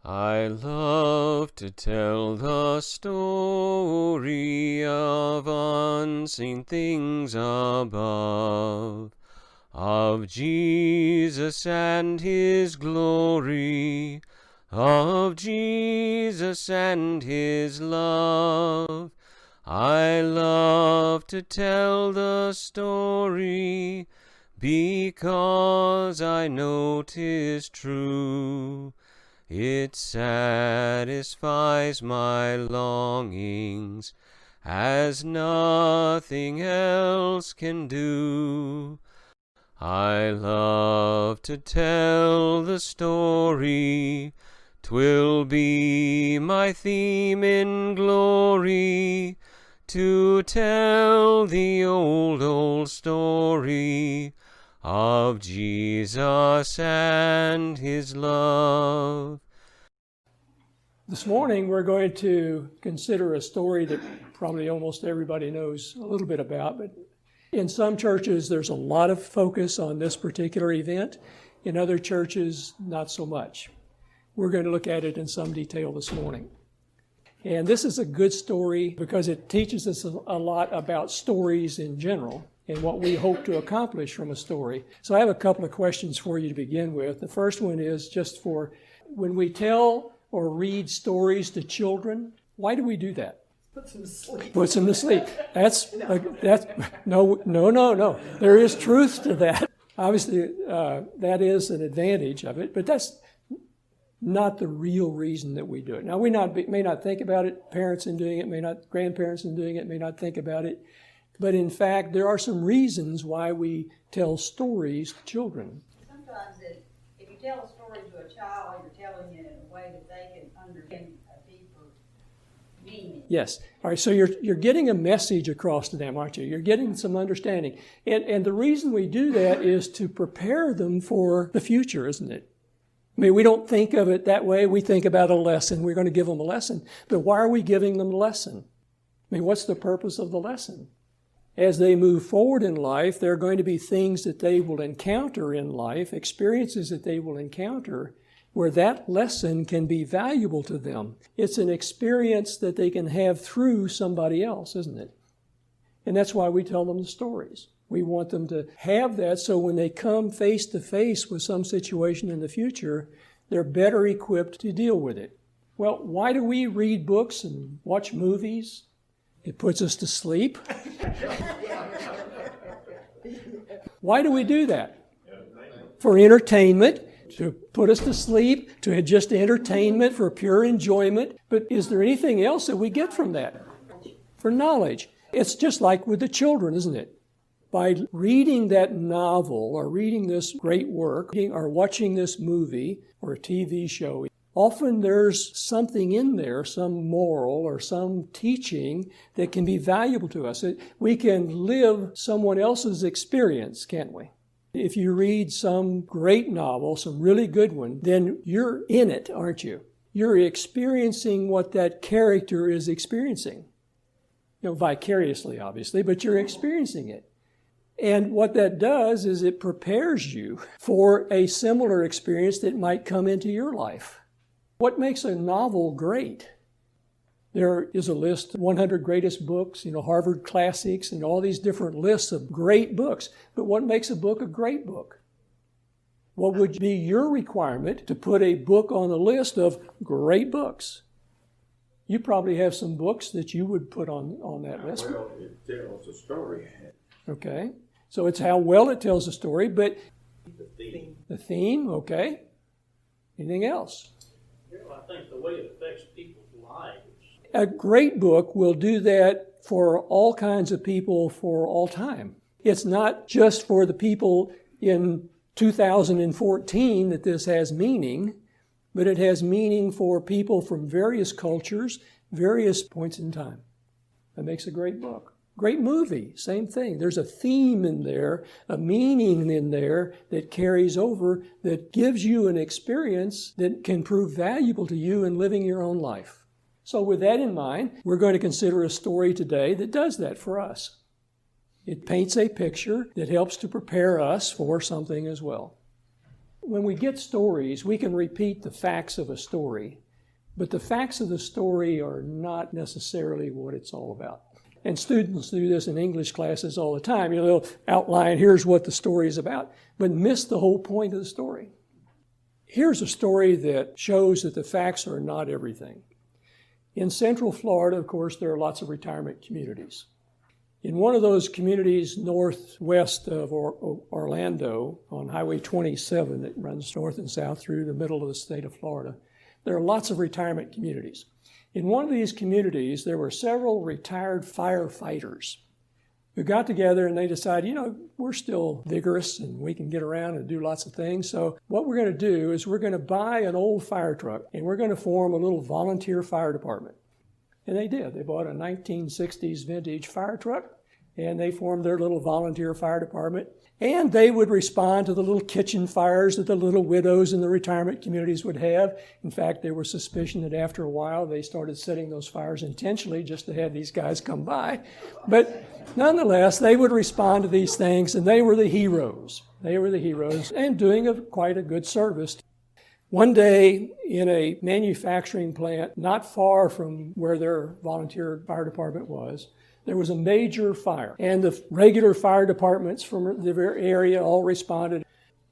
I love to tell the story of unseen things above, of Jesus and His glory, of Jesus and His love. I love to tell the story because I know 'tis true. It satisfies my longings as nothing else can do. I love to tell the story, 'twill be my theme in glory, to tell the old story of Jesus and His love. This morning we're going to consider a story that probably almost everybody knows a little bit about, but in some churches there's a lot of focus on this particular event. In other churches, not so much. We're going to look at it in some detail this morning. And this is a good story because it teaches us a lot about stories in general and what we hope to accomplish from a story. So I have a couple of questions for you to begin with. The first one is just for when we tell or read stories to children, why do we do that? Puts them to sleep. Puts them to sleep. No. There is truth to that. Obviously, that is an advantage of it, but that's not the real reason that we do it. Now, we may not think about it, parents in doing it, grandparents in doing it may not think about it, but in fact, there are some reasons why we tell stories to children. Sometimes if you tell a story to a child, you're telling it in a way that they can understand a deeper meaning. Yes. All right, so you're getting a message across to them, aren't you? You're getting some understanding. And the reason we do that is to prepare them for the future, isn't it? I mean, we don't think of it that way. We think about a lesson. We're going to give them a lesson. But why are we giving them a lesson? I mean, what's the purpose of the lesson? As they move forward in life, there are going to be things that they will encounter in life, experiences that they will encounter, where that lesson can be valuable to them. It's an experience that they can have through somebody else, isn't it? And that's why we tell them the stories. We want them to have that so when they come face to face with some situation in the future, they're better equipped to deal with it. Well, why do we read books and watch movies? It puts us to sleep. Why do we do that? For entertainment, to put us to sleep, to just entertainment, for pure enjoyment. But is there anything else that we get from that? For knowledge. It's just like with the children, isn't it? By reading that novel or reading this great work or watching this movie or a TV show, often there's something in there, some moral or some teaching that can be valuable to us. We can live someone else's experience, can't we? If you read some great novel, some really good one, then you're in it, aren't you? You're experiencing what that character is experiencing. Vicariously, obviously, but you're experiencing it. And what that does is it prepares you for a similar experience that might come into your life. What makes a novel great? There is a list, 100 greatest books, Harvard classics, and all these different lists of great books. But what makes a book a great book? What would be your requirement to put a book on a list of great books? You probably have some books that you would put on that list. Well, it tells a story. Okay. So it's how well it tells a story, but the theme, okay. Anything else? I think the way it affects people's lives. A great book will do that for all kinds of people for all time. It's not just for the people in 2014 that this has meaning, but it has meaning for people from various cultures, various points in time. That makes a great book. Great movie, same thing. There's a theme in there, a meaning in there that carries over, that gives you an experience that can prove valuable to you in living your own life. So with that in mind, we're going to consider a story today that does that for us. It paints a picture that helps to prepare us for something as well. When we get stories, we can repeat the facts of a story, but the facts of the story are not necessarily what it's all about. And students do this in English classes all the time. They'll outline, here's what the story is about, but miss the whole point of the story. Here's a story that shows that the facts are not everything. In Central Florida, of course, there are lots of retirement communities. In one of those communities northwest of Orlando, on Highway 27 that runs north and south through the middle of the state of Florida, there are lots of retirement communities. In one of these communities, there were several retired firefighters who got together and they decided, we're still vigorous and we can get around and do lots of things. So what we're going to do is we're going to buy an old fire truck and we're going to form a little volunteer fire department. And they did. They bought a 1960s vintage fire truck and they formed their little volunteer fire department. And they would respond to the little kitchen fires that the little widows in the retirement communities would have. In fact, there was suspicion that after a while they started setting those fires intentionally just to have these guys come by. But nonetheless, they would respond to these things, and they were the heroes. They were the heroes and doing quite a good service. One day in a manufacturing plant not far from where their volunteer fire department was, there was a major fire, and the regular fire departments from the area all responded,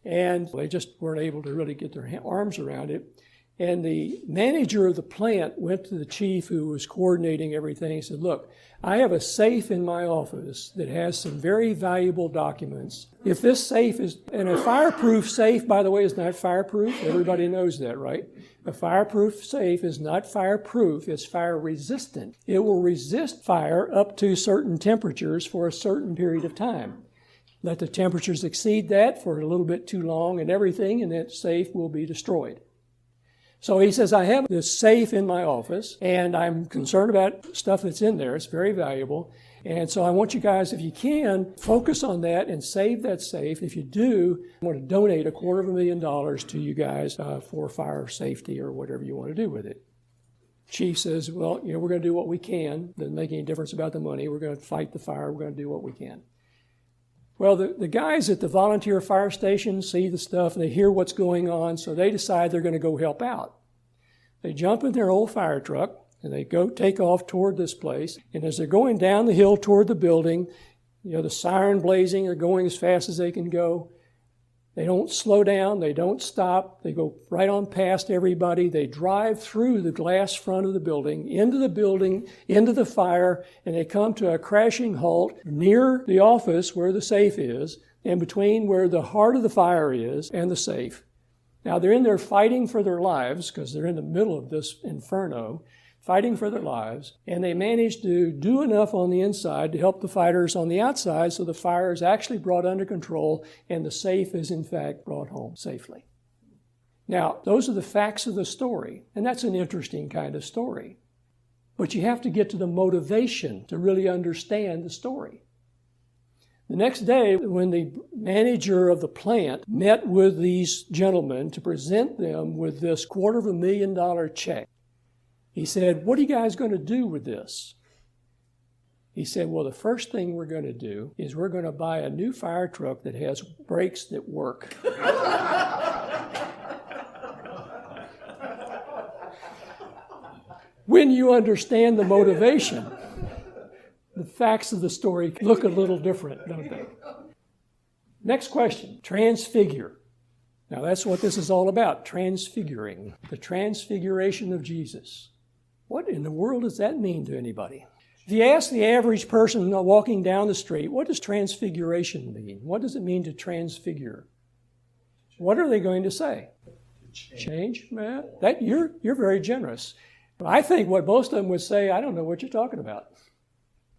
and they just weren't able to really get their arms around it. And the manager of the plant went to the chief who was coordinating everything and said, look, I have a safe in my office that has some very valuable documents. If this safe is, and a fireproof safe, by the way, is not fireproof. Everybody knows that, right? A fireproof safe is not fireproof, it's fire resistant. It will resist fire up to certain temperatures for a certain period of time. Let the temperatures exceed that for a little bit too long and everything, and that safe will be destroyed. So he says, I have this safe in my office, and I'm concerned about stuff that's in there. It's very valuable. And so I want you guys, if you can, focus on that and save that safe. If you do, I want to donate $250,000 to you guys for fire safety or whatever you want to do with it. Chief says, well, we're going to do what we can. Doesn't make any difference about the money. We're going to fight the fire. We're going to do what we can. Well, the guys at the volunteer fire station see the stuff, and they hear what's going on, so they decide they're going to go help out. They jump in their old fire truck, and they go take off toward this place. And as they're going down the hill toward the building, the siren blazing, they're going as fast as they can go. They don't slow down. They don't stop. They go right on past everybody. They drive through the glass front of the building, into the fire, and they come to a crashing halt near the office where the safe is, and between where the heart of the fire is and the safe. Now, they're in there fighting for their lives because they're in the middle of this inferno, fighting for their lives, and they managed to do enough on the inside to help the fighters on the outside so the fire is actually brought under control and the safe is in fact brought home safely. Now, those are the facts of the story, and that's an interesting kind of story. But you have to get to the motivation to really understand the story. The next day, when the manager of the plant met with these gentlemen to present them with this $250,000 check, he said, what are you guys going to do with this? He said, well, the first thing we're going to do is we're going to buy a new fire truck that has brakes that work. When you understand the motivation, the facts of the story look a little different, don't they? Next question, transfigure. Now that's what this is all about, transfiguring, the transfiguration of Jesus. What in the world does that mean to anybody? If you ask the average person walking down the street, what does transfiguration mean? What does it mean to transfigure? What are they going to say? Change? That you're very generous. I think what most of them would say, I don't know what you're talking about.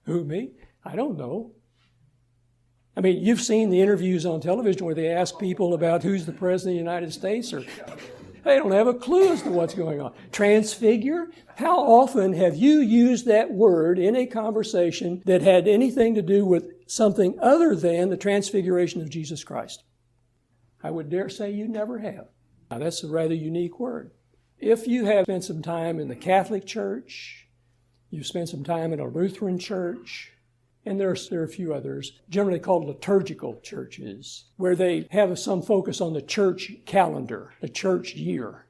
Who, me? I don't know. I mean, you've seen the interviews on television where they ask people about who's the president of the United States, or they don't have a clue as to what's going on. Transfigure? How often have you used that word in a conversation that had anything to do with something other than the transfiguration of Jesus Christ? I would dare say you never have. Now, that's a rather unique word. If you have spent some time in the Catholic Church, you've spent some time in a Lutheran church, And there are a few others, generally called liturgical churches, where they have some focus on the church calendar, the church year.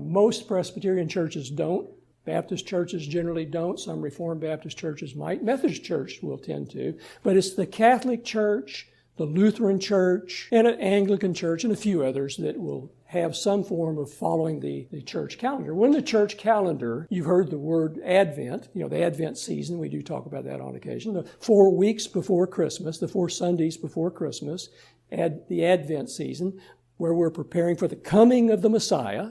Most Presbyterian churches don't. Baptist churches generally don't. Some Reformed Baptist churches might. Methodist church will tend to. But it's the Catholic Church, the Lutheran Church, and an Anglican Church, and a few others that will have some form of following the church calendar. When the church calendar, you've heard the word Advent, the Advent season, we do talk about that on occasion, the 4 weeks before Christmas, the 4 Sundays before Christmas, the Advent season, where we're preparing for the coming of the Messiah,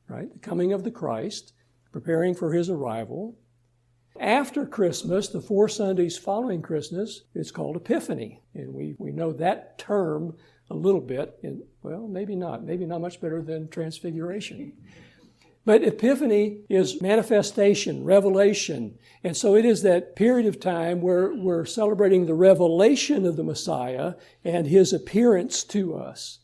right? The coming of the Christ, preparing for his arrival. After Christmas, the 4 Sundays following Christmas, it's called Epiphany. And we know that term a little bit, and well, maybe not much better than Transfiguration. But Epiphany is manifestation, revelation. And so it is that period of time where we're celebrating the revelation of the Messiah and his appearance to us.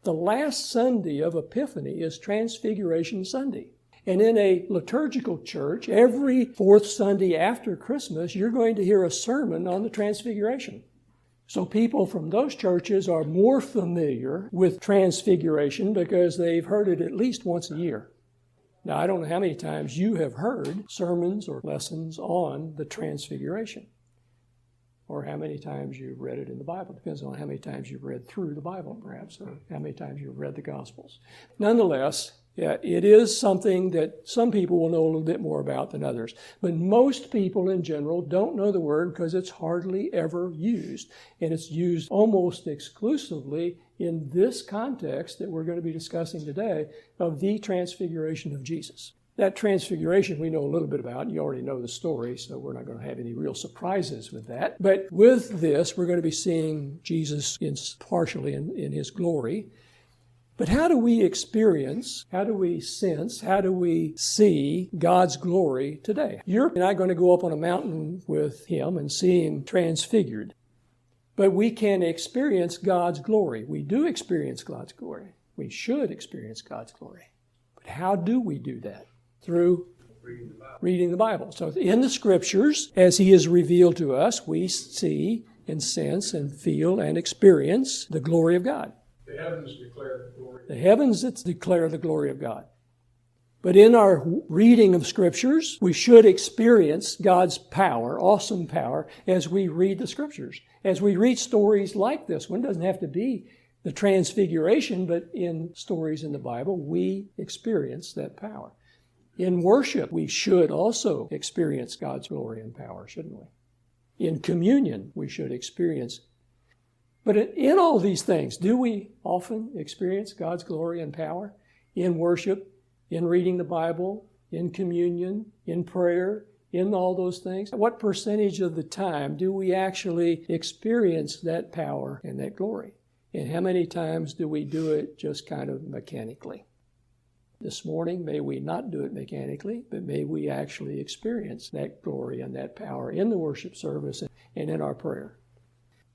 The last Sunday of Epiphany is Transfiguration Sunday. And in a liturgical church, every 4th Sunday after Christmas, you're going to hear a sermon on the Transfiguration. So people from those churches are more familiar with Transfiguration because they've heard it at least once a year. Now, I don't know how many times you have heard sermons or lessons on the Transfiguration, or how many times you've read it in the Bible. Depends on how many times you've read through the Bible, perhaps, or how many times you've read the Gospels. Nonetheless, yeah, it is something that some people will know a little bit more about than others. But most people in general don't know the word because it's hardly ever used. And it's used almost exclusively in this context that we're going to be discussing today of the Transfiguration of Jesus. That Transfiguration we know a little bit about. You already know the story, so we're not going to have any real surprises with that. But with this, we're going to be seeing Jesus partially in his glory. But how do we experience, how do we sense, how do we see God's glory today? You're not going to go up on a mountain with him and see him transfigured. But we can experience God's glory. We do experience God's glory. We should experience God's glory. But how do we do that? Through reading the Bible. So in the Scriptures, as he is revealed to us, we see and sense and feel and experience the glory of God. The heavens declare the glory. The heavens that declare the glory of God. But in our reading of Scriptures, we should experience God's power, awesome power, as we read the Scriptures. As we read stories like this one, it doesn't have to be the Transfiguration, but in stories in the Bible, we experience that power. In worship, we should also experience God's glory and power, shouldn't we? In communion, we should experience. But in all these things, do we often experience God's glory and power? In worship, in reading the Bible, in communion, in prayer, in all those things? What percentage of the time do we actually experience that power and that glory? And how many times do we do it just kind of mechanically? This morning, may we not do it mechanically, but may we actually experience that glory and that power in the worship service and in our prayer.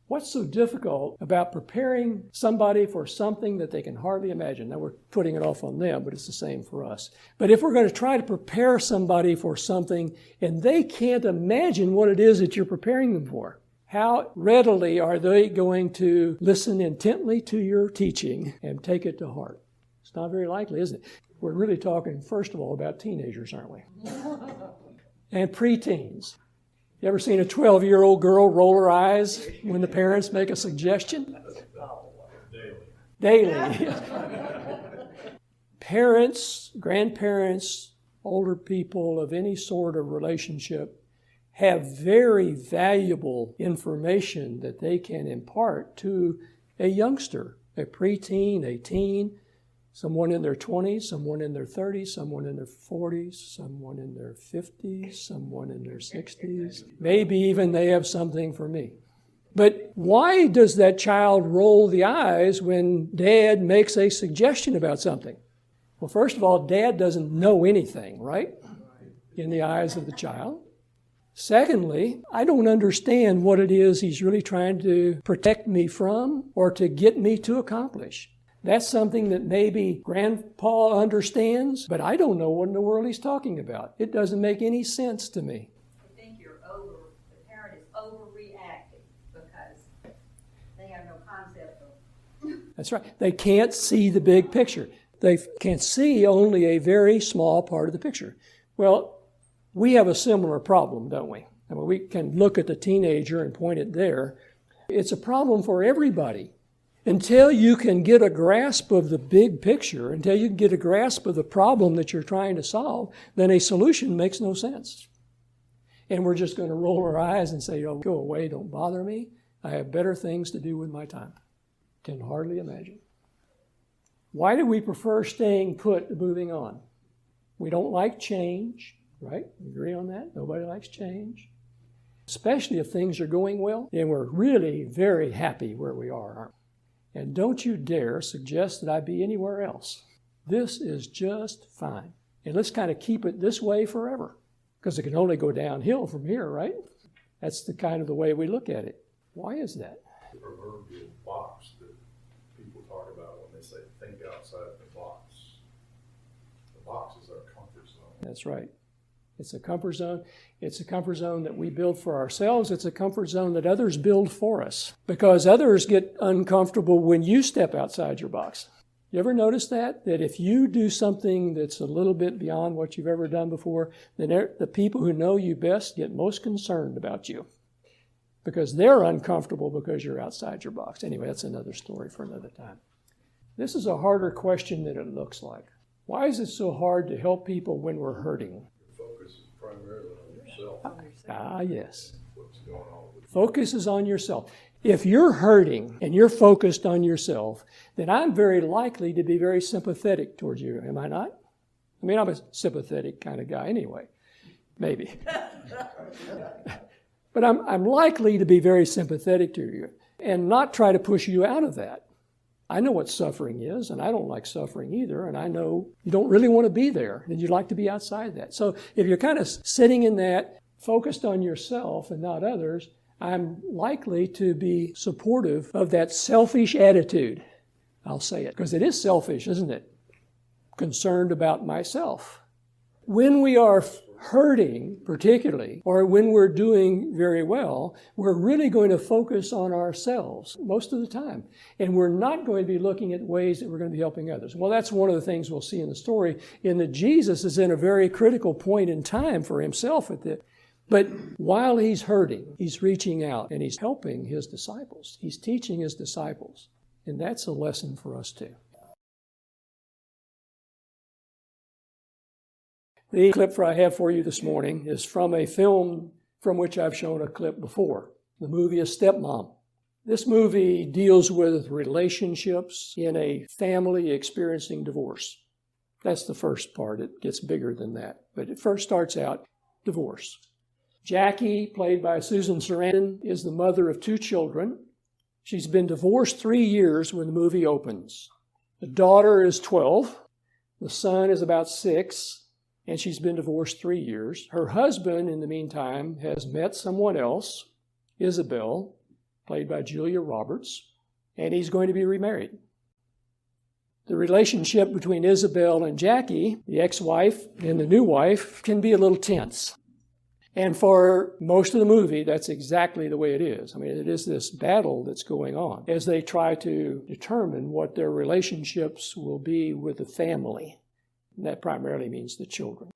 What's so difficult about preparing somebody for something that they can hardly imagine? Now, we're putting it off on them, but it's the same for us. But if we're going to try to prepare somebody for something and they can't imagine what it is that you're preparing them for, how readily are they going to listen intently to your teaching and take it to heart? It's not very likely, is it? We're really talking, first of all, about teenagers, aren't we? And preteens. You ever seen a 12-year-old girl roll her eyes when the parents make a suggestion? Daily. Parents, grandparents, older people of any sort of relationship have very valuable information that they can impart to a youngster, a preteen, a teen, someone in their 20s, someone in their 30s, someone in their 40s, someone in their 50s, someone in their 60s. Maybe even they have something for me. But why does that child roll the eyes when Dad makes a suggestion about something? Well, first of all, Dad doesn't know anything, right? In the eyes of the child. Secondly, I don't understand what it is he's really trying to protect me from or to get me to accomplish. That's something that maybe Grandpa understands, but I don't know what in the world he's talking about. It doesn't make any sense to me. I think the parent is overreacting That's right. They can't see the big picture. They can see only a very small part of the picture. Well, we have a similar problem, don't we? I mean, we can look at the teenager and point it there. It's a problem for everybody. Until you can get a grasp of the big picture, until you can get a grasp of the problem that you're trying to solve, then a solution makes no sense. And we're just going to roll our eyes and say, oh, go away, don't bother me. I have better things to do with my time. Can hardly imagine. Why do we prefer staying put to moving on? We don't like change, right? We agree on that? Nobody likes change. Especially if things are going well, and we're really very happy where we are, aren't we? And don't you dare suggest that I be anywhere else. This is just fine. And let's kind of keep it this way forever, because it can only go downhill from here, right? That's the kind of the way we look at it. Why is that? The proverbial box that people talk about when they say think outside the box. The box is our comfort zone. That's right. It's a comfort zone. It's a comfort zone that we build for ourselves. It's a comfort zone that others build for us, because others get uncomfortable when you step outside your box. You ever notice that? That if you do something that's a little bit beyond what you've ever done before, then the people who know you best get most concerned about you, because they're uncomfortable because you're outside your box. Anyway, that's another story for another time. This is a harder question than it looks like. Why is it so hard to help people when we're hurting? Focus is primarily on yourself. Ah, yes. What's going on with you. Focus is on yourself. If you're hurting and you're focused on yourself, then I'm very likely to be very sympathetic towards you, am I not? I mean, I'm a sympathetic kind of guy anyway. Maybe. But I'm likely to be very sympathetic to you and not try to push you out of that. I know what suffering is, and I don't like suffering either, and I know you don't really want to be there, and you'd like to be outside that. So if you're kind of sitting in that, focused on yourself and not others, I'm likely to be supportive of that selfish attitude. I'll say it, because it is selfish, isn't it? Concerned about myself. When we are hurting, particularly, or when we're doing very well, we're really going to focus on ourselves most of the time. And we're not going to be looking at ways that we're going to be helping others. Well, that's one of the things we'll see in the story, in that Jesus is in a very critical point in time for himself at this. But while he's hurting, he's reaching out and he's helping his disciples. He's teaching his disciples. And that's a lesson for us too. The clip I have for you this morning is from a film from which I've shown a clip before. The movie is Stepmom. This movie deals with relationships in a family experiencing divorce. That's the first part. It gets bigger than that. But it first starts out divorce. Jackie, played by Susan Sarandon, is the mother of 2 children. She's been divorced 3 years when the movie opens. The daughter is 12. The son is about 6. And she's been divorced 3 years. Her husband, in the meantime, has met someone else, Isabel, played by Julia Roberts, and he's going to be remarried. The relationship between Isabel and Jackie, the ex-wife and the new wife, can be a little tense. And for most of the movie, that's exactly the way it is. I mean, it is this battle that's going on as they try to determine what their relationships will be with the family. And that primarily means the children.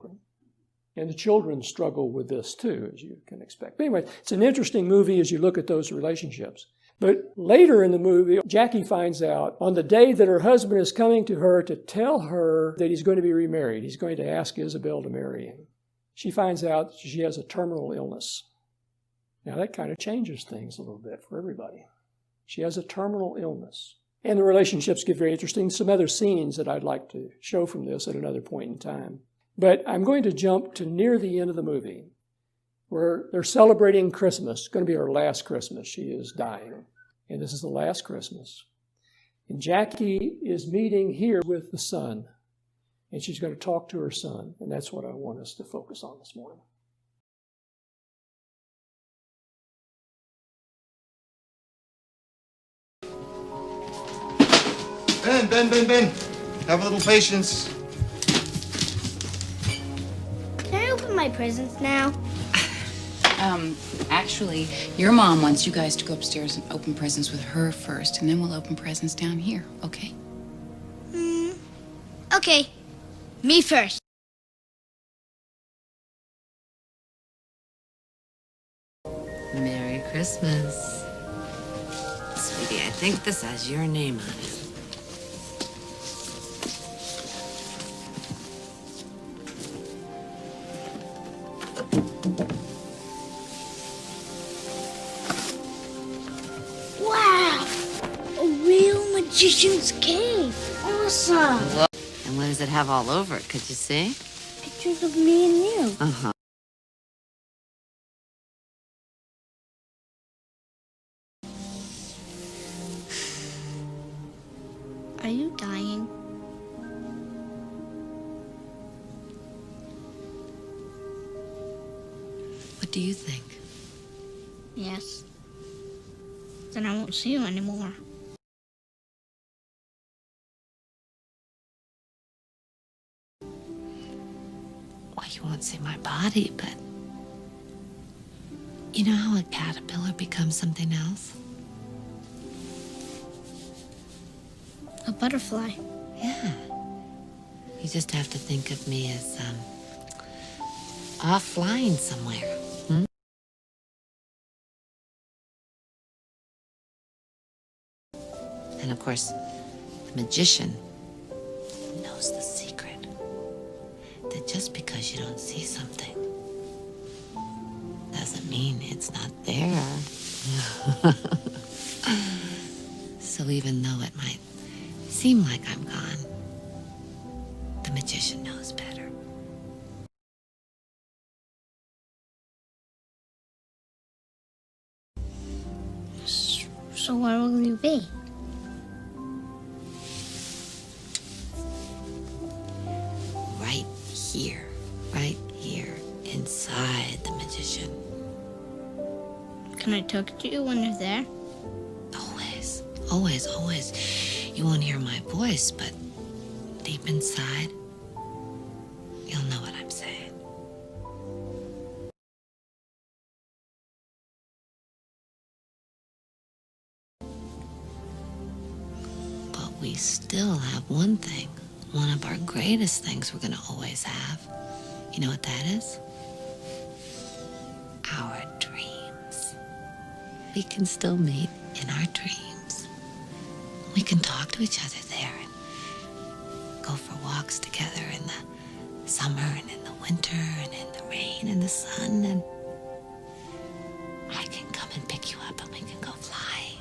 And the children struggle with this too, as you can expect. But anyway, it's an interesting movie as you look at those relationships. But later in the movie, Jackie finds out on the day that her husband is coming to her to tell her that he's going to be remarried, he's going to ask Isabel to marry him. She finds out she has a terminal illness. Now that kind of changes things a little bit for everybody. She has a terminal illness. And the relationships get very interesting. Some other scenes that I'd like to show from this at another point in time. But I'm going to jump to near the end of the movie, where they're celebrating Christmas. It's going to be her last Christmas. She is dying. And this is the last Christmas. And Jackie is meeting here with the son. And she's going to talk to her son. And that's what I want us to focus on this morning. Ben. Have a little patience. Can I open my presents now? Actually, your mom wants you guys to go upstairs and open presents with her first, and then we'll open presents down here, okay? Okay. Me first. Merry Christmas. Sweetie, I think this has your name on it. Wow! A real magician's cave. Awesome. And what does it have all over it? Could you see? Pictures of me and you. Uh-huh. Are you dying? What do you think? Yes. Then I won't see you anymore. Well, you won't see my body, but... You know how a caterpillar becomes something else? A butterfly. Yeah. You just have to think of me as, off flying somewhere. Hmm? And of course, the magician knows the secret. That just because you don't see something doesn't mean it's not there. So even though it might seem like I'm gone, the magician knows better. So where will you be? Right here, inside the magician. Can I talk to you when you're there? Always, always, always. You won't hear my voice, but deep inside, you'll know what I'm saying. But we still have one thing, one of our greatest things we're gonna always have. You know what that is? Our dreams. We can still meet in our dreams. We can talk to each other there and go for walks together in the summer and in the winter and in the rain and the sun, and I can come and pick you up and we can go fly.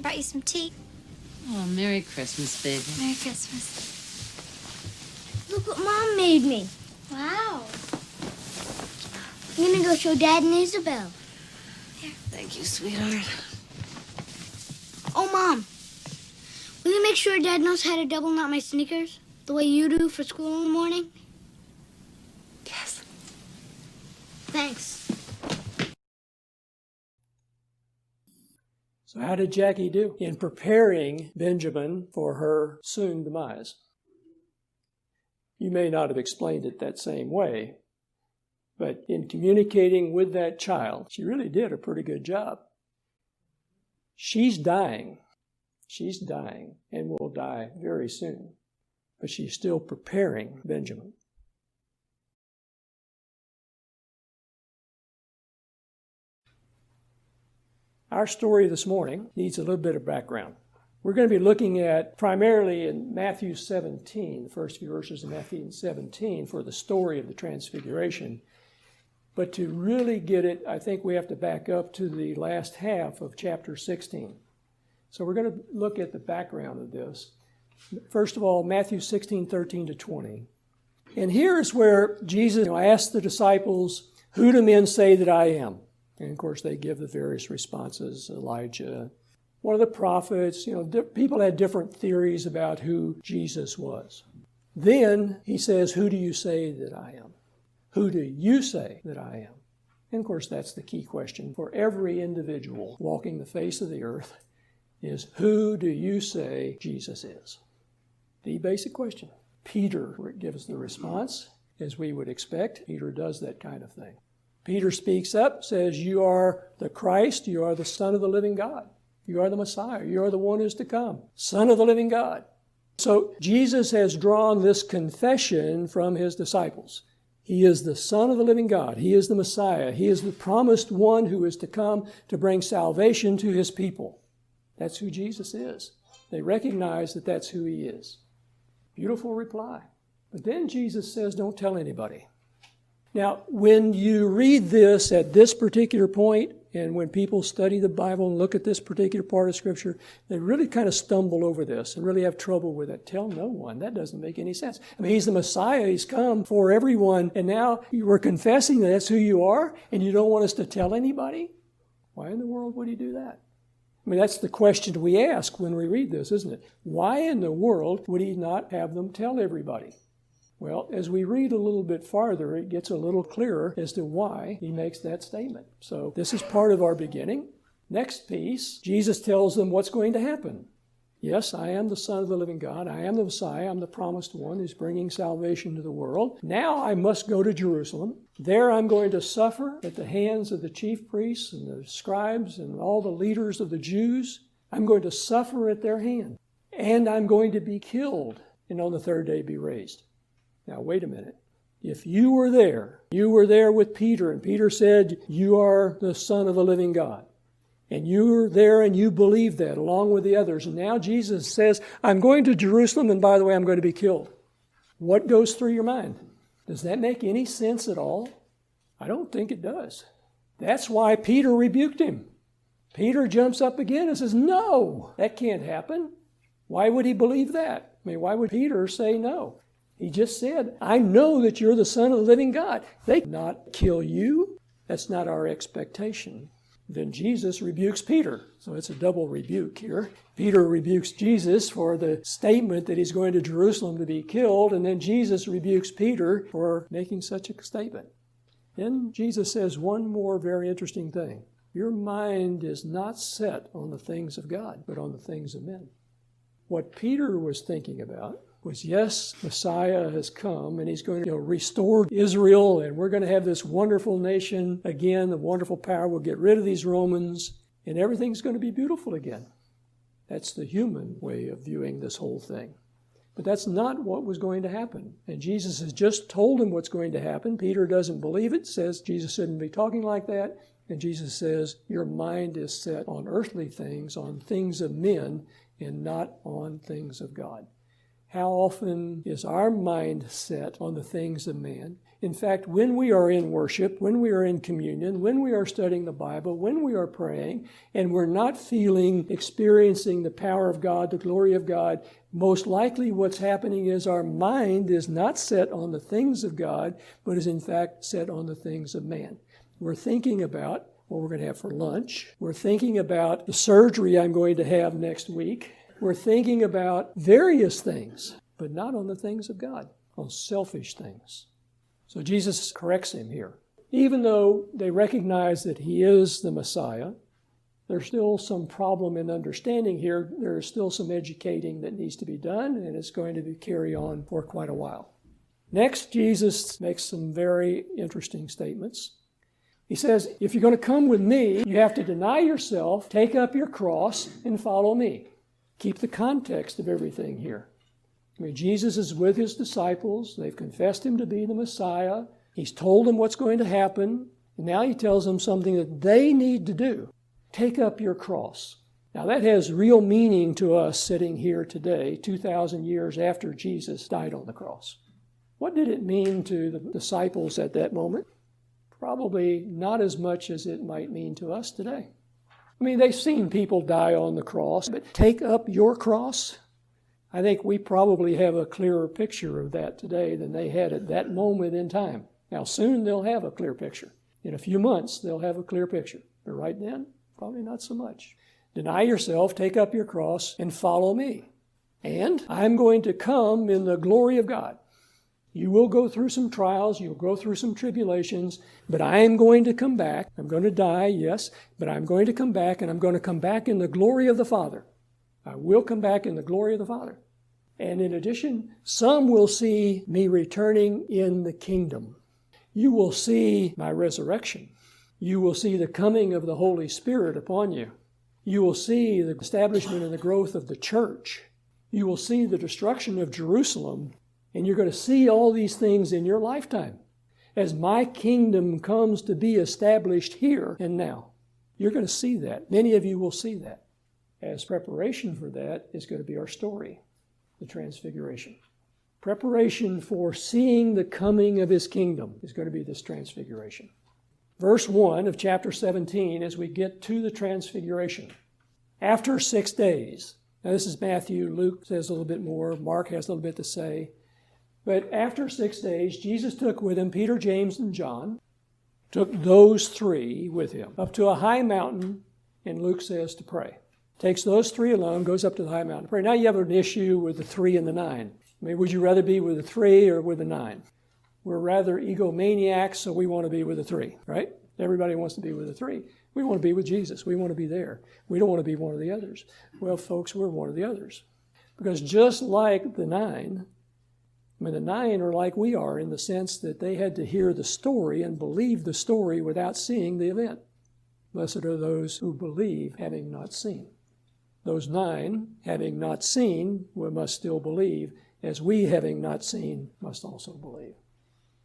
Brought you some tea. Oh, Merry Christmas, baby. Merry Christmas. Look what Mom made me. Wow. I'm gonna go show Dad and Isabel. Here, thank you, sweetheart. Oh, Mom. Will you make sure Dad knows how to double knot my sneakers the way you do for school in the morning? Yes. Thanks. So how did Jackie do in preparing Benjamin for her soon demise? You may not have explained it that same way, but in communicating with that child, she really did a pretty good job. She's dying. She's dying and will die very soon, but she's still preparing Benjamin. Our story this morning needs a little bit of background. We're going to be looking at primarily in Matthew 17, the first few verses of Matthew 17 for the story of the Transfiguration. But to really get it, I think we have to back up to the last half of chapter 16. So we're going to look at the background of this. First of all, Matthew 16, 13 to 20. And here is where Jesus asked the disciples, "Who do men say that I am?" And of course, they give the various responses. Elijah, one of the prophets, people had different theories about who Jesus was. Then he says, "Who do you say that I am? Who do you say that I am?" And of course, that's the key question for every individual walking the face of the earth is, who do you say Jesus is? The basic question. Peter gives the response, as we would expect. Peter does that kind of thing. Peter speaks up, says, you are the Christ, you are the Son of the living God. You are the Messiah, you are the one who's to come, Son of the living God. So Jesus has drawn this confession from his disciples. He is the Son of the living God. He is the Messiah. He is the promised one who is to come to bring salvation to his people. That's who Jesus is. They recognize that that's who he is. Beautiful reply. But then Jesus says, don't tell anybody. Now, when you read this at this particular point, and when people study the Bible and look at this particular part of Scripture, they really kind of stumble over this and really have trouble with it. Tell no one. That doesn't make any sense. I mean, he's the Messiah. He's come for everyone. And now you were confessing that that's who you are, and you don't want us to tell anybody? Why in the world would he do that? I mean, that's the question we ask when we read this, isn't it? Why in the world would he not have them tell everybody? Well, as we read a little bit farther, it gets a little clearer as to why he makes that statement. So this is part of our beginning. Next piece, Jesus tells them what's going to happen. Yes, I am the Son of the living God. I am the Messiah. I'm the promised one who's bringing salvation to the world. Now I must go to Jerusalem. There I'm going to suffer at the hands of the chief priests and the scribes and all the leaders of the Jews. I'm going to suffer at their hand. And I'm going to be killed and on the third day be raised. Now, wait a minute. If you were there with Peter, and Peter said, you are the Son of the living God. And you were there and you believed that along with the others. And now Jesus says, I'm going to Jerusalem, and by the way, I'm going to be killed. What goes through your mind? Does that make any sense at all? I don't think it does. That's why Peter rebuked him. Peter jumps up again and says, no, that can't happen. Why would he believe that? I mean, why would Peter say no? He just said, I know that you're the Son of the living God. They cannot kill you. That's not our expectation. Then Jesus rebukes Peter. So it's a double rebuke here. Peter rebukes Jesus for the statement that he's going to Jerusalem to be killed, and then Jesus rebukes Peter for making such a statement. Then Jesus says one more very interesting thing. Your mind is not set on the things of God, but on the things of men. What Peter was thinking about was, yes, Messiah has come and he's going to restore Israel, and we're going to have this wonderful nation again, the wonderful power. We'll get rid of these Romans and everything's going to be beautiful again. That's the human way of viewing this whole thing. But that's not what was going to happen. And Jesus has just told him what's going to happen. Peter doesn't believe it, says Jesus shouldn't be talking like that. And Jesus says, your mind is set on earthly things, on things of men, and not on things of God. How often is our mind set on the things of man? In fact, when we are in worship, when we are in communion, when we are studying the Bible, when we are praying, and we're not experiencing the power of God, the glory of God, most likely what's happening is our mind is not set on the things of God, but is in fact set on the things of man. We're thinking about what we're going to have for lunch. We're thinking about the surgery I'm going to have next week. We're thinking about various things, but not on the things of God, on selfish things. So Jesus corrects him here. Even though they recognize that he is the Messiah, there's still some problem in understanding here. There's still some educating that needs to be done, and it's going to carry on for quite a while. Next, Jesus makes some very interesting statements. He says, if you're going to come with me, you have to deny yourself, take up your cross, and follow me. Keep the context of everything here. I mean, Jesus is with his disciples. They've confessed him to be the Messiah. He's told them what's going to happen. And now he tells them something that they need to do. Take up your cross. Now that has real meaning to us sitting here today, 2,000 years after Jesus died on the cross. What did it mean to the disciples at that moment? Probably not as much as it might mean to us today. I mean, they've seen people die on the cross, but take up your cross? I think we probably have a clearer picture of that today than they had at that moment in time. Now, soon they'll have a clear picture. In a few months, they'll have a clear picture. But right then, probably not so much. Deny yourself, take up your cross, and follow me. And I'm going to come in the glory of God. You will go through some trials, you'll go through some tribulations, but I am going to come back. I'm going to die, yes, but I'm going to come back, and I'm going to come back in the glory of the Father. I will come back in the glory of the Father. And in addition, some will see me returning in the kingdom. You will see my resurrection. You will see the coming of the Holy Spirit upon you. You will see the establishment and the growth of the church. You will see the destruction of Jerusalem. And you're going to see all these things in your lifetime as my kingdom comes to be established here and now. You're going to see that. Many of you will see that. As preparation for that is going to be our story, the Transfiguration. Preparation for seeing the coming of his kingdom is going to be this Transfiguration. Verse 1 of chapter 17, as we get to the Transfiguration. After 6 days. Now this is Matthew. Luke says a little bit more. Mark has a little bit to say. But after 6 days, Jesus took with him Peter, James, and John. Took those three with him up to a high mountain, and Luke says to pray. Takes those three alone, goes up to the high mountain to pray. Now you have an issue with the 3 and the 9. I mean, would you rather be with the 3 or with the 9? We're rather egomaniacs, so we want to be with the 3, right? Everybody wants to be with the 3. We want to be with Jesus. We want to be there. We don't want to be one of the others. Well, folks, we're one of the others. Because just like the 9, the 9 are like we are in the sense that they had to hear the story and believe the story without seeing the event. Blessed are those who believe, having not seen. Those 9, having not seen, we must still believe, as we, having not seen, must also believe.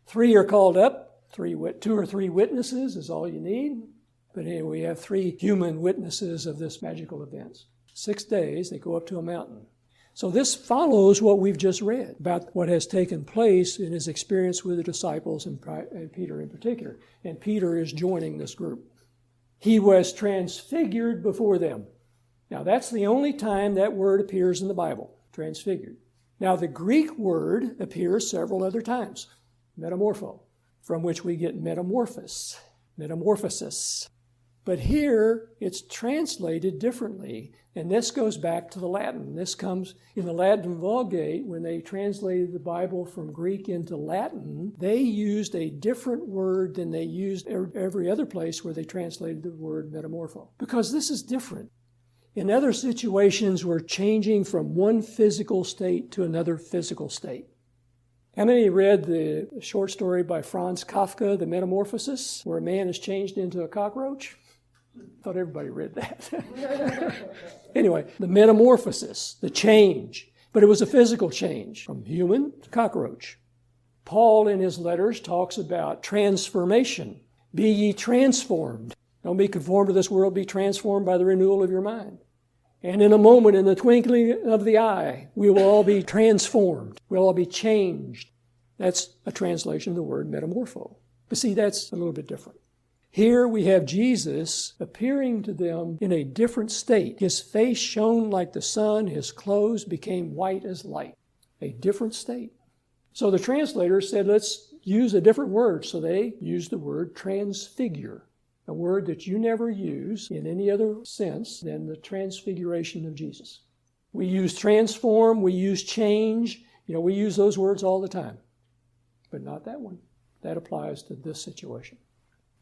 3 are called up. 2 or 3 witnesses is all you need. But anyway, we have 3 human witnesses of this magical event. 6 days, they go up to a mountain. So this follows what we've just read about what has taken place in his experience with the disciples and Peter in particular. And Peter is joining this group. He was transfigured before them. Now that's the only time that word appears in the Bible, transfigured. Now the Greek word appears several other times, metamorpho, from which we get metamorphosis. But here it's translated differently, and this goes back to the Latin. This comes in the Latin Vulgate. When they translated the Bible from Greek into Latin, they used a different word than they used every other place where they translated the word metamorpho, because this is different. In other situations, we're changing from one physical state to another physical state. How many read the short story by Franz Kafka, The Metamorphosis, where a man is changed into a cockroach? I thought everybody read that. Anyway, the metamorphosis, the change. But it was a physical change from human to cockroach. Paul in his letters talks about transformation. Be ye transformed. Don't be conformed to this world, be transformed by the renewal of your mind. And in a moment, in the twinkling of the eye, we will all be transformed. We'll all be changed. That's a translation of the word metamorpho. But see, that's a little bit different. Here we have Jesus appearing to them in a different state. His face shone like the sun. His clothes became white as light. A different state. So the translators said, let's use a different word. So they used the word transfigure, a word that you never use in any other sense than the transfiguration of Jesus. We use transform, we use change. We use those words all the time. But not that one. That applies to this situation.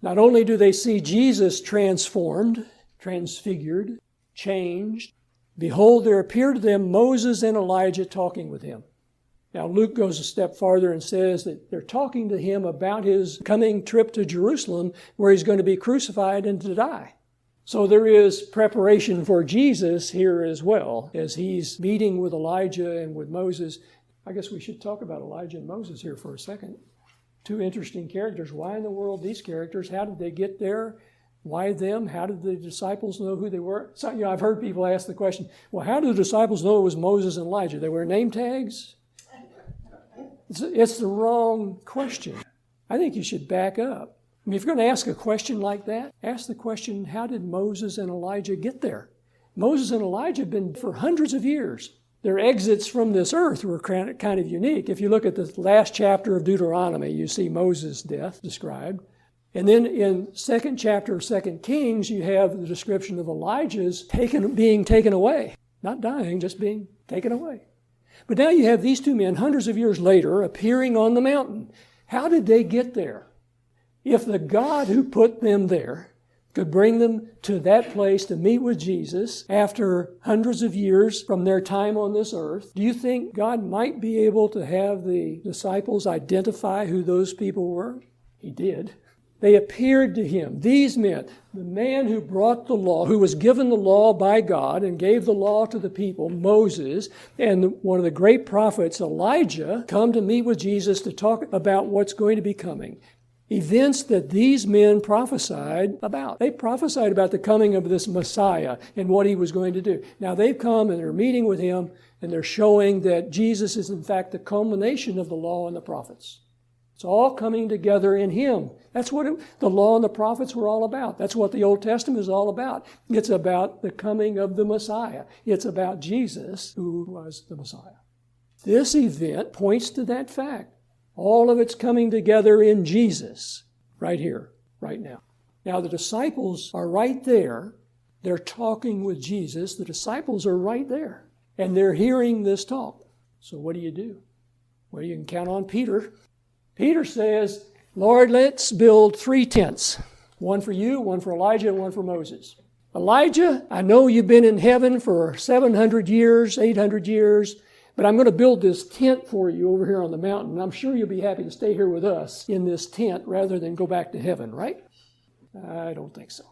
Not only do they see Jesus transformed, transfigured, changed, behold, there appeared to them Moses and Elijah talking with him. Now, Luke goes a step farther and says that they're talking to him about his coming trip to Jerusalem, where he's going to be crucified and to die. So there is preparation for Jesus here as well, as he's meeting with Elijah and with Moses. I guess we should talk about Elijah and Moses here for a second. 2 interesting characters. Why in the world these characters? How did they get there? Why them? How did the disciples know who they were? So, I've heard people ask the question, well, how did the disciples know it was Moses and Elijah? They wear name tags? It's the wrong question. I think you should back up. I mean, if you're going to ask a question like that, ask the question, how did Moses and Elijah get there? Moses and Elijah have been for hundreds of years. Their exits from this earth were kind of unique. If you look at the last chapter of Deuteronomy, you see Moses' death described. And then in 2nd chapter of 2 Kings, you have the description of Elijah's being taken away. Not dying, just being taken away. But now you have these 2 men hundreds of years later appearing on the mountain. How did they get there? If the God who put them there could bring them to that place to meet with Jesus after hundreds of years from their time on this earth, do you think God might be able to have the disciples identify who those people were? He did. They appeared to him. These men, the man who brought the law, who was given the law by God and gave the law to the people, Moses, and one of the great prophets, Elijah, come to meet with Jesus to talk about what's going to be coming. Events that these men prophesied about. They prophesied about the coming of this Messiah and what he was going to do. Now they've come and they're meeting with him and they're showing that Jesus is in fact the culmination of the law and the prophets. It's all coming together in him. That's what the law and the prophets were all about. That's what the Old Testament is all about. It's about the coming of the Messiah. It's about Jesus, who was the Messiah. This event points to that fact. All of it's coming together in Jesus, right here, right now. Now the disciples are right there. They're talking with Jesus. The disciples are right there. And they're hearing this talk. So what do? Well, you can count on Peter. Peter says, Lord, let's build 3 tents. One for you, one for Elijah, and one for Moses. Elijah, I know you've been in heaven for 700 years, 800 years, but I'm going to build this tent for you over here on the mountain. I'm sure you'll be happy to stay here with us in this tent rather than go back to heaven, right? I don't think so.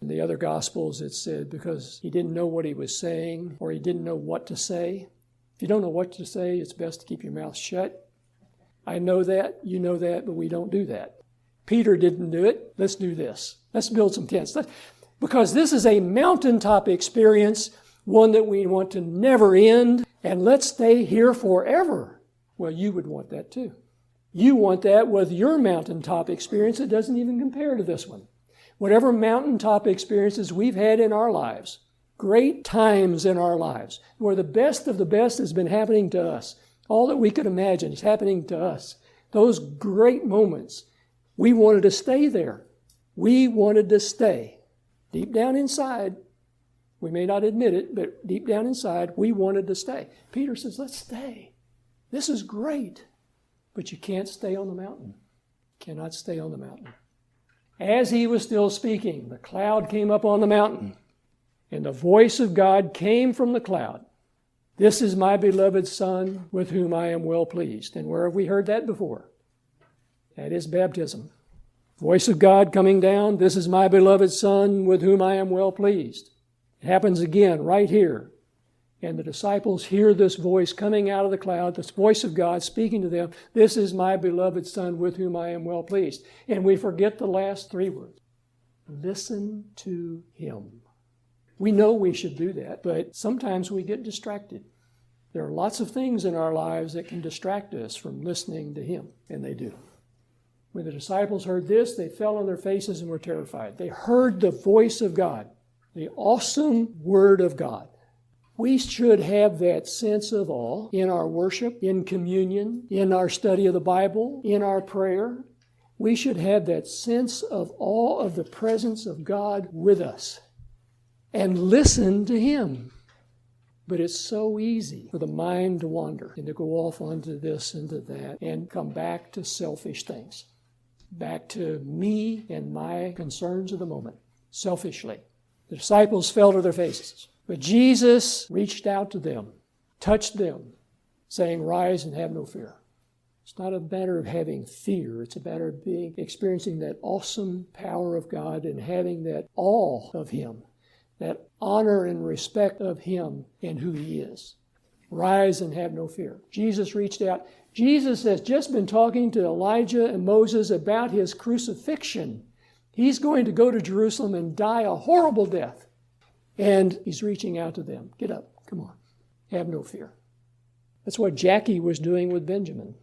In the other Gospels, it said because he didn't know what he was saying or he didn't know what to say. If you don't know what to say, it's best to keep your mouth shut. I know that, you know that, but we don't do that. Peter didn't do it. Let's do this. Let's build some tents. Because this is a mountaintop experience, one that we want to never end, and let's stay here forever. Well, you would want that too. You want that with your mountaintop experience. It doesn't even compare to this one. Whatever mountaintop experiences we've had in our lives, great times in our lives, where the best of the best has been happening to us. All that we could imagine is happening to us. Those great moments, we wanted to stay there. We wanted to stay. Deep down inside, we may not admit it, but deep down inside, we wanted to stay. Peter says, let's stay. This is great. But you can't stay on the mountain. Cannot stay on the mountain. As he was still speaking, the cloud came up on the mountain, and the voice of God came from the cloud. This is my beloved Son, with whom I am well pleased. And where have we heard that before? That is baptism. Voice of God coming down. This is my beloved Son, with whom I am well pleased. It happens again right here. And the disciples hear this voice coming out of the cloud, this voice of God speaking to them. This is my beloved Son, with whom I am well pleased. And we forget the last 3 words. Listen to him. We know we should do that, but sometimes we get distracted. There are lots of things in our lives that can distract us from listening to him, and they do. When the disciples heard this, they fell on their faces and were terrified. They heard the voice of God, the awesome word of God. We should have that sense of awe in our worship, in communion, in our study of the Bible, in our prayer. We should have that sense of awe of the presence of God with us. And listen to him. But it's so easy for the mind to wander and to go off onto this and to that and come back to selfish things. Back to me and my concerns of the moment, selfishly. The disciples fell to their faces. But Jesus reached out to them, touched them, saying, rise and have no fear. It's not a matter of having fear. It's a matter of experiencing that awesome power of God and having that awe of him. That honor and respect of him and who he is. Rise and have no fear. Jesus reached out. Jesus has just been talking to Elijah and Moses about his crucifixion. He's going to go to Jerusalem and die a horrible death. And he's reaching out to them. Get up. Come on. Have no fear. That's what Jackie was doing with Benjamin.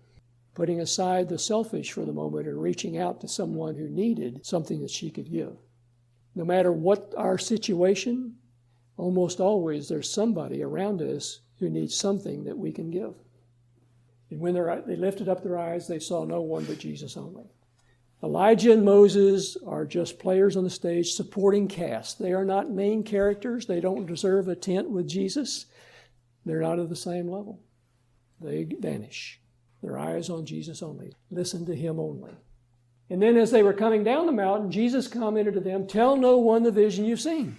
Putting aside the selfish for the moment and reaching out to someone who needed something that she could give. No matter what our situation, almost always there's somebody around us who needs something that we can give. And when they lifted up their eyes, they saw no one but Jesus only. Elijah and Moses are just players on the stage, supporting cast. They are not main characters. They don't deserve a tent with Jesus. They're not of the same level. They vanish. Their eyes on Jesus only. Listen to him only. And then as they were coming down the mountain, Jesus commented to them, "Tell no one the vision you've seen."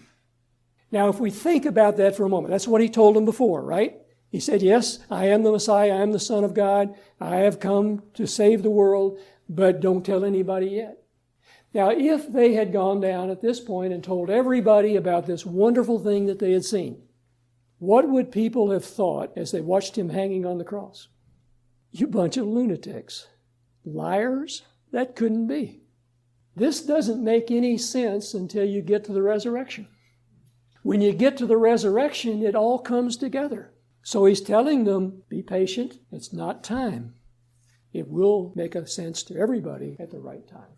Now, if we think about that for a moment, that's what he told them before, right? He said, "Yes, I am the Messiah, I am the Son of God, I have come to save the world, but don't tell anybody yet." Now, if they had gone down at this point and told everybody about this wonderful thing that they had seen, what would people have thought as they watched him hanging on the cross? You bunch of lunatics. Liars? That couldn't be. This doesn't make any sense until you get to the resurrection. When you get to the resurrection, it all comes together. So he's telling them, be patient. It's not time. It will make a sense to everybody at the right time.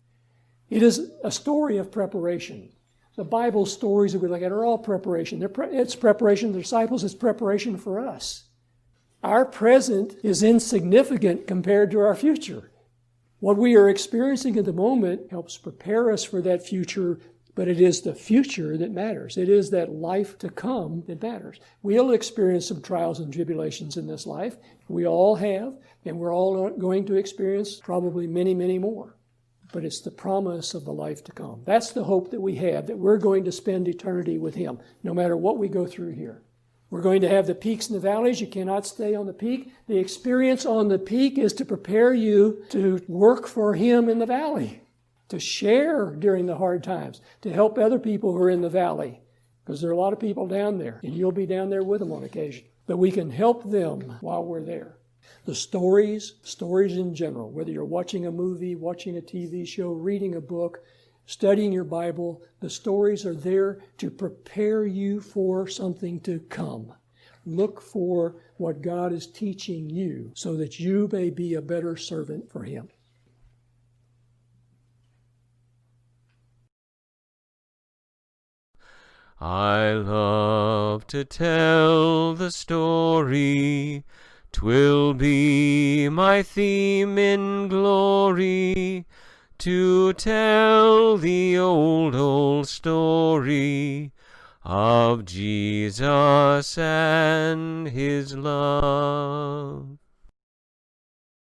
It is a story of preparation. The Bible stories that we look at are all preparation. It's preparation for the disciples. It's preparation for us. Our present is insignificant compared to our future. What we are experiencing at the moment helps prepare us for that future, but it is the future that matters. It is that life to come that matters. We'll experience some trials and tribulations in this life. We all have, and we're all going to experience probably many, many more. But it's the promise of the life to come. That's the hope that we have, that we're going to spend eternity with him, no matter what we go through here. We're going to have the peaks and the valleys. You cannot stay on the peak. The experience on the peak is to prepare you to work for him in the valley, to share during the hard times, to help other people who are in the valley, because there are a lot of people down there, and you'll be down there with them on occasion. But we can help them while we're there. The stories in general, whether you're watching a movie, watching a TV show, reading a book, studying your Bible, the stories are there to prepare you for something to come. Look for what God is teaching you so that you may be a better servant for him. I love to tell the story. 'Twill be my theme in glory, to tell the old story of Jesus and his love.